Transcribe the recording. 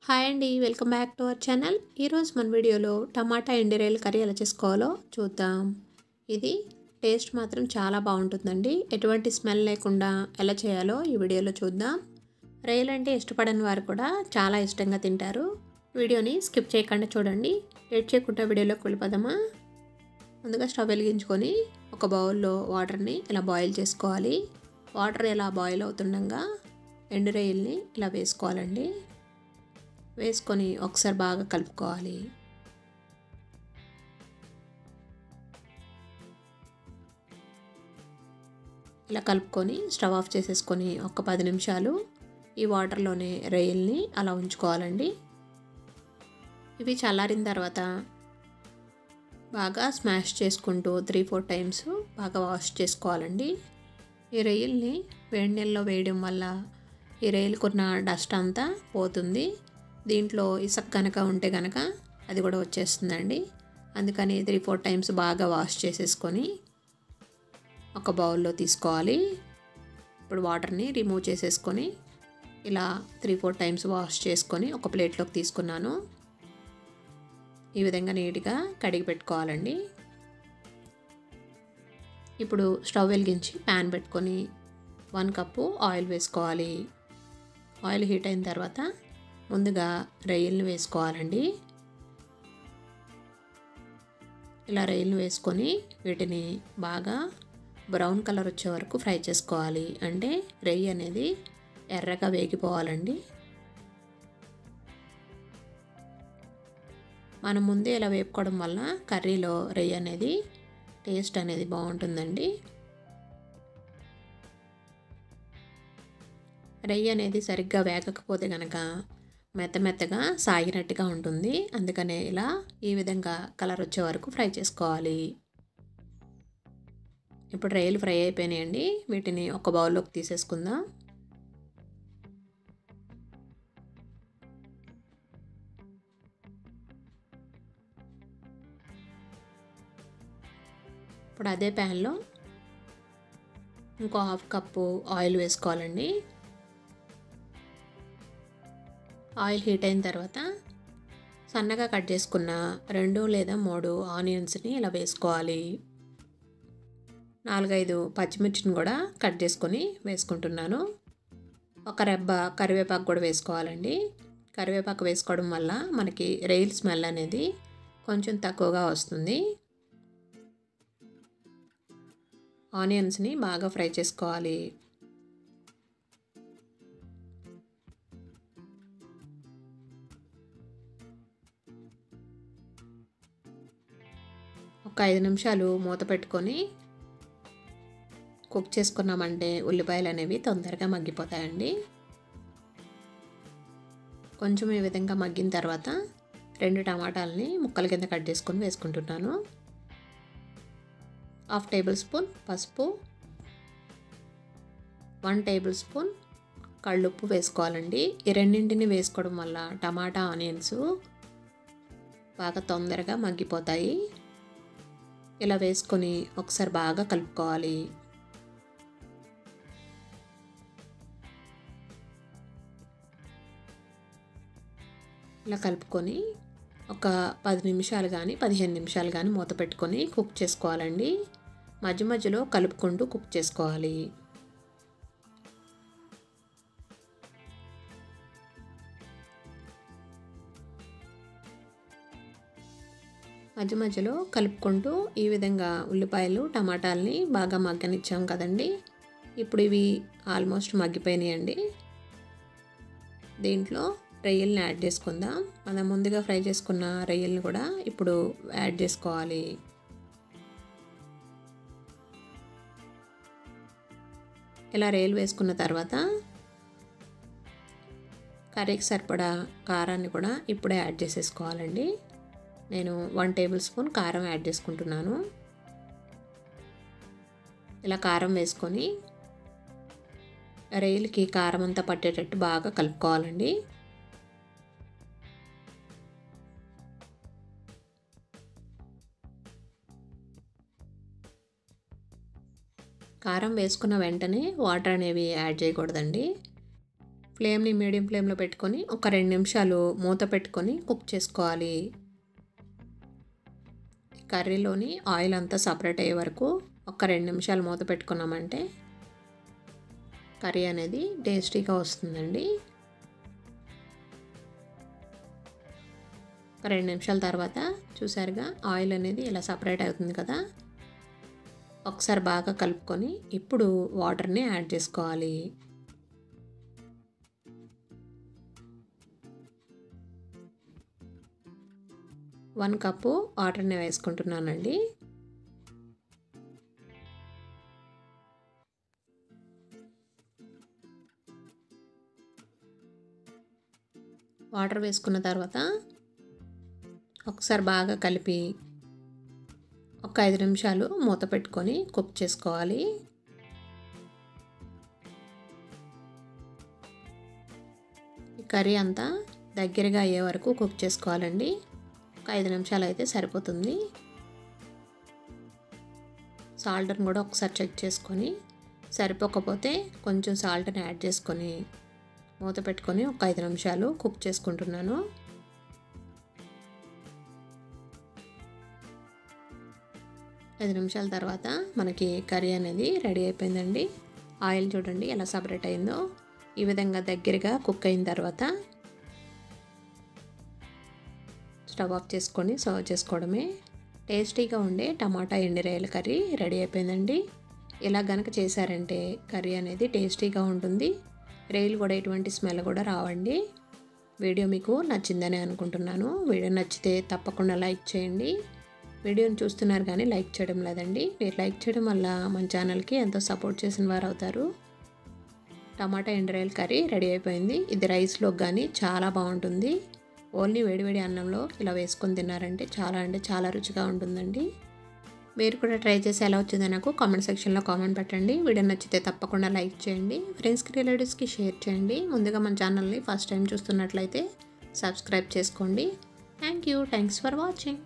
Hi అండి, welcome back to our channel. ఈరోజు మన వీడియోలో టమాటా ఎండిరాయల కర్రీ ఎలా చేసుకోవాలో చూద్దాం. ఇది టేస్ట్ మాత్రం చాలా బాగుంటుందండి. ఎటువంటి స్మెల్ లేకుండా ఎలా చేయాలో ఈ వీడియోలో చూద్దాం. రొయ్యలు అంటే ఇష్టపడని వారు కూడా చాలా ఇష్టంగా తింటారు. వీడియోని స్కిప్ చేయకుండా చూడండి. లేట్ చేయకుండా వీడియోలోకి వెళ్ళిపోదామా. ముందుగా స్టవ్ వెలిగించుకొని ఒక బౌల్లో వాటర్ని ఇలా బాయిల్ చేసుకోవాలి. వాటర్ ఇలా బాయిల్ అవుతుండగా ఎండు రొయ్యల్ని ఇలా వేసుకోవాలండి. వేసుకొని ఒకసారి బాగా కలుపుకోవాలి. ఇలా కలుపుకొని స్టవ్ ఆఫ్ చేసేసుకొని ఒక 10 నిమిషాలు ఈ వాటర్లోనే రొయ్యల్ని అలా ఉంచుకోవాలండి. ఇవి చల్లారిన తర్వాత బాగా స్మాష్ చేసుకుంటూ 3-4 టైమ్స్ బాగా వాష్ చేసుకోవాలండి. ఈ రొయ్యల్ని వేడి నీళ్ళలో వేయడం వల్ల ఈ రొయ్యలకున్న డస్ట్ అంతా పోతుంది. దీంట్లో ఇసుక కనుక ఉంటే కనుక అది కూడా వచ్చేస్తుందండి. అందుకని 3-4 టైమ్స్ బాగా వాష్ చేసేసుకొని ఒక బౌల్లో తీసుకోవాలి. ఇప్పుడు వాటర్ని రిమూవ్ చేసేసుకొని ఇలా 3-4 టైమ్స్ వాష్ చేసుకొని ఒక ప్లేట్లోకి తీసుకున్నాను. ఈ విధంగా నీట్గా కడిగి పెట్టుకోవాలండి. ఇప్పుడు స్టవ్ వెలిగించి ప్యాన్ పెట్టుకొని 1 కప్పు ఆయిల్ వేసుకోవాలి. ఆయిల్ హీట్ అయిన తర్వాత ముందుగా రొయ్యలను వేసుకోవాలండి. ఇలా రొయ్యలను వేసుకొని వీటిని బాగా బ్రౌన్ కలర్ వచ్చే వరకు ఫ్రై చేసుకోవాలి. అంటే రొయ్య అనేది ఎర్రగా వేగిపోవాలండి. మనం ముందే ఇలా వేపుకోవడం వల్ల కర్రీలో రొయ్య అనేది టేస్ట్ అనేది బాగుంటుందండి. రొయ్య అనేది సరిగ్గా వేగకపోతే కనుక మెత్తగా సాగినట్టుగా ఉంటుంది. అందుకనే ఇలా ఈ విధంగా కలర్ వచ్చే వరకు ఫ్రై చేసుకోవాలి. ఇప్పుడు రొయ్యలు ఫ్రై అయిపోయినాయండి. వీటిని ఒక బౌల్లోకి తీసేసుకుందాం. ఇప్పుడు అదే ప్యాన్లో ఇంకో 1/2 కప్పు ఆయిల్ వేసుకోవాలండి. ఆయిల్ హీట్ అయిన తర్వాత సన్నగా కట్ చేసుకున్న 2 లేదా 3 ఆనియన్స్ని ఇలా వేసుకోవాలి. 4-5 పచ్చిమిర్చిని కూడా కట్ చేసుకొని వేసుకుంటున్నాను. ఒక రెబ్బ కరివేపాకు కూడా వేసుకోవాలండి. కరివేపాకు వేసుకోవడం వల్ల మనకి రొయ్యల స్మెల్ అనేది కొంచెం తక్కువగా వస్తుంది. ఆనియన్స్ని బాగా ఫ్రై చేసుకోవాలి. ఒక 5 నిమిషాలు మూత పెట్టుకొని కుక్ చేసుకున్నామంటే ఉల్లిపాయలు అనేవి తొందరగా మగ్గిపోతాయండి. కొంచెం ఈ విధంగా మగ్గిన తర్వాత 2 టమాటాలని ముక్కల కింద కట్ చేసుకొని వేసుకుంటున్నాను. 1/2 టేబుల్ స్పూన్ పసుపు, 1 టేబుల్ స్పూన్ కళ్ళుప్పు వేసుకోవాలండి. ఈ రెండింటిని వేసుకోవడం వల్ల టమాటా ఆనియన్స్ బాగా తొందరగా మగ్గిపోతాయి. ఇలా వేసుకొని ఒకసారి బాగా కలుపుకోవాలి. ఇలా కలుపుకొని ఒక 10 నిమిషాలు కానీ 15 నిమిషాలు కానీ మూత పెట్టుకొని కుక్ చేసుకోవాలండి. మధ్య మధ్యలో కలుపుకుంటూ కుక్ చేసుకోవాలి. మధ్య మధ్యలో కలుపుకుంటూ ఈ విధంగా ఉల్లిపాయలు టమాటాలని బాగా మగ్గనిచ్చాం కదండి. ఇప్పుడు ఇవి ఆల్మోస్ట్ మగ్గిపోయినాయండి. దీంట్లో రొయ్యల్ని యాడ్ చేసుకుందాం. మనం ముందుగా ఫ్రై చేసుకున్న రొయ్యల్ని కూడా ఇప్పుడు యాడ్ చేసుకోవాలి. ఇలా రొయ్యలు వేసుకున్న తర్వాత కర్రీకి సరిపడా కారాన్ని కూడా ఇప్పుడే యాడ్ చేసేసుకోవాలండి. నేను 1 టేబుల్ స్పూన్ కారం యాడ్ చేసుకుంటున్నాను. ఇలా కారం వేసుకొని రొయ్యలకి కారం అంతా పట్టేటట్టు బాగా కలుపుకోవాలండి. కారం వేసుకున్న వెంటనే వాటర్ అనేవి యాడ్ చేయకూడదండి. ఫ్లేమ్ని మీడియం ఫ్లేమ్లో పెట్టుకొని ఒక 2 నిమిషాలు మూత పెట్టుకొని కుక్ చేసుకోవాలి. కర్రీలోని ఆయిల్ అంతా సపరేట్ అయ్యే వరకు ఒక 2 నిమిషాలు మూత పెట్టుకున్నామంటే కర్రీ అనేది టేస్టీగా వస్తుందండి. ఒక 2 నిమిషాల తర్వాత చూసారుగా ఆయిల్ అనేది ఇలా సపరేట్ అవుతుంది కదా. ఒకసారి బాగా కలుపుకొని ఇప్పుడు వాటర్ని యాడ్ చేసుకోవాలి. వన్ కప్పు వాటర్ని వేసుకుంటున్నానండి. వాటర్ వేసుకున్న తర్వాత ఒకసారి బాగా కలిపి ఒక 5 నిమిషాలు మూత పెట్టుకొని కుక్ చేసుకోవాలి. ఈ కర్రీ అంతా దగ్గరగా అయ్యే వరకు కుక్ చేసుకోవాలండి. ఒక 5 నిమిషాలు అయితే సరిపోతుంది. సాల్ట్ని కూడా ఒకసారి చెక్ చేసుకొని సరిపోకపోతే కొంచెం సాల్ట్ని యాడ్ చేసుకొని మూత పెట్టుకొని ఒక 5 నిమిషాలు కుక్ చేసుకుంటున్నాను. ఐదు నిమిషాల తర్వాత మనకి కర్రీ అనేది రెడీ అయిపోయిందండి. ఆయిల్ చూడండి ఎలా సపరేట్ అయిందో. ఈ విధంగా దగ్గరగా కుక్ అయిన తర్వాత స్టవ్ ఆఫ్ చేసుకొని సర్వ్ చేసుకోవడమే. టేస్టీగా ఉండే టమాటా ఎండు రొయ్యల కర్రీ రెడీ అయిపోయిందండి. ఇలా గనక చేశారంటే కర్రీ అనేది టేస్టీగా ఉంటుంది. రొయ్యలు కూడా ఎటువంటి స్మెల్ కూడా రావండి. వీడియో మీకు నచ్చిందని అనుకుంటున్నాను. వీడియో నచ్చితే తప్పకుండా లైక్ చేయండి. వీడియోని చూస్తున్నారు కానీ లైక్ చేయడం లేదండి. మీరు లైక్ చేయడం వల్ల మన ఛానల్కి ఎంతో సపోర్ట్ చేసిన వారు అవుతారు. టమాటా ఎండు రొయ్యల కర్రీ రెడీ అయిపోయింది. ఇది రైస్లో కానీ చాలా బాగుంటుంది. ఓన్లీ వేడివేడి అన్నంలో ఇలా వేసుకొని తిన్నారంటే చాలా అంటే చాలా రుచిగా ఉంటుందండి. మీరు కూడా ట్రై చేసి ఎలా వచ్చిందో నాకు కామెంట్ సెక్షన్లో కామెంట్ పెట్టండి. వీడియో నచ్చితే తప్పకుండా లైక్ చేయండి. ఫ్రెండ్స్కి రిలేటివ్స్కి షేర్ చేయండి. ముందుగా మన ఛానల్ని ఫస్ట్ టైం చూస్తున్నట్లయితే సబ్స్క్రైబ్ చేసుకోండి. Thanks for watching.